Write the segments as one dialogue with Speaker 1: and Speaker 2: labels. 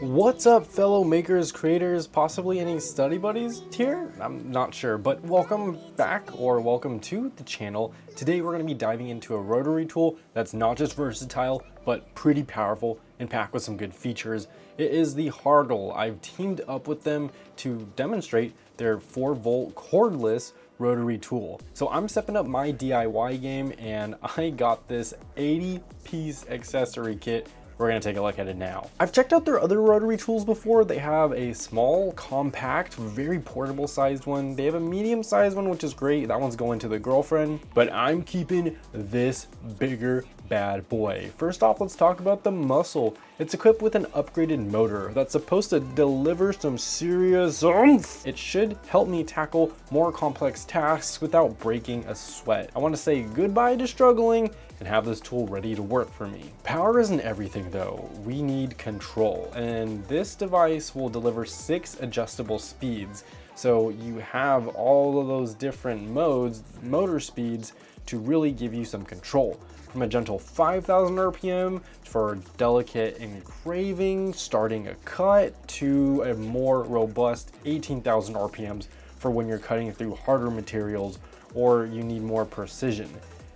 Speaker 1: What's up, fellow makers, creators, possibly any study buddies here? I'm not sure, but welcome back or welcome to the channel. Today we're going to be diving into a rotary tool that's not just versatile, but pretty powerful and packed with some good features. It is the HARDELL. I've teamed up with them to demonstrate their 4-volt cordless rotary tool. So I'm stepping up my DIY game and I got this 80-piece accessory kit. We're gonna take a look at it now. I've checked out their other rotary tools before. They have a small, compact, very portable sized one. They have a medium sized one, which is great. That one's going to the girlfriend, but I'm keeping this bigger bad boy. First off, let's talk about the muscle. It's equipped with an upgraded motor that's supposed to deliver some serious oomph. It should help me tackle more complex tasks without breaking a sweat. I want to say goodbye to struggling and have this tool ready to work for me. Power isn't everything though. We need control, and this device will deliver 6 adjustable speeds. So you have all of those different modes, motor speeds, to really give you some control. From a gentle 5,000 RPM for delicate engraving, starting a cut, to a more robust 18,000 RPMs for when you're cutting through harder materials or you need more precision.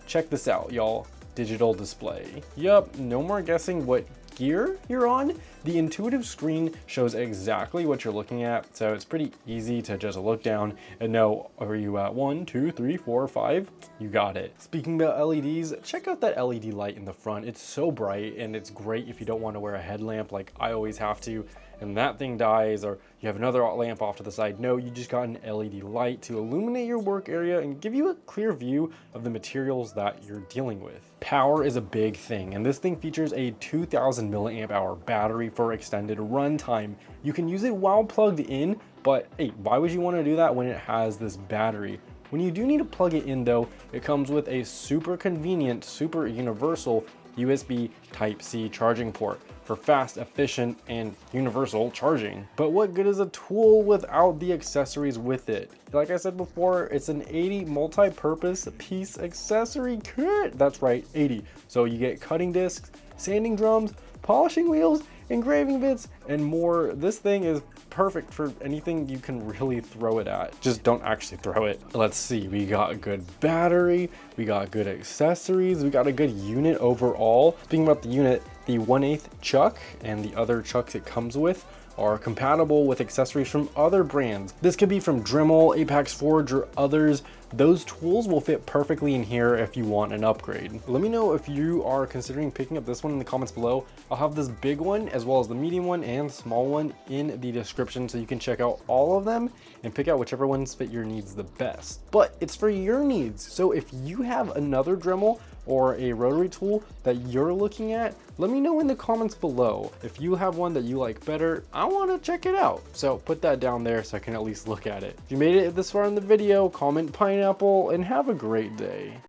Speaker 1: Check this out, y'all. Digital display. Yup, no more guessing what gear you're on. The intuitive screen shows exactly what you're looking at, so it's pretty easy to just look down and know, are you at 1, 2, 3, 4, 5? You got it. Speaking about LEDs, check out that LED light in the front. It's so bright, and it's great if you don't want to wear a headlamp like I always have to, and that thing dies, or you have another lamp off to the side. No, you just got an LED light to illuminate your work area and give you a clear view of the materials that you're dealing with. Power is a big thing, and this thing features a 2000 milliamp hour battery for extended runtime. You can use it while plugged in, but hey, why would you want to do that when it has this battery? When you do need to plug it in though, it comes with a super convenient, super universal USB Type-C charging port for fast, efficient, and universal charging. But what good is a tool without the accessories with it? Like I said before, it's an 80 multi-purpose piece accessory kit. That's right, 80. So you get cutting discs, sanding drums, polishing wheels, engraving bits, and more. This thing is perfect for anything you can really throw it at. Just don't actually throw it. Let's see, we got a good battery, we got good accessories, we got a good unit overall. Speaking about the unit, the 1/8 chuck and the other chucks it comes with are compatible with accessories from other brands. This could be from Dremel, Apex Forge, or others. Those tools will fit perfectly in here if you want an upgrade. Let me know if you are considering picking up this one in the comments below. I'll have this big one as well as the medium one and small one in the description so you can check out all of them and pick out whichever ones fit your needs the best. But it's for your needs. So if you have another Dremel or a rotary tool that you're looking at, let me know in the comments below. If you have one that you like better, I want to check it out. So put that down there so I can at least look at it. If you made it this far in the video, comment pineapple and have a great day.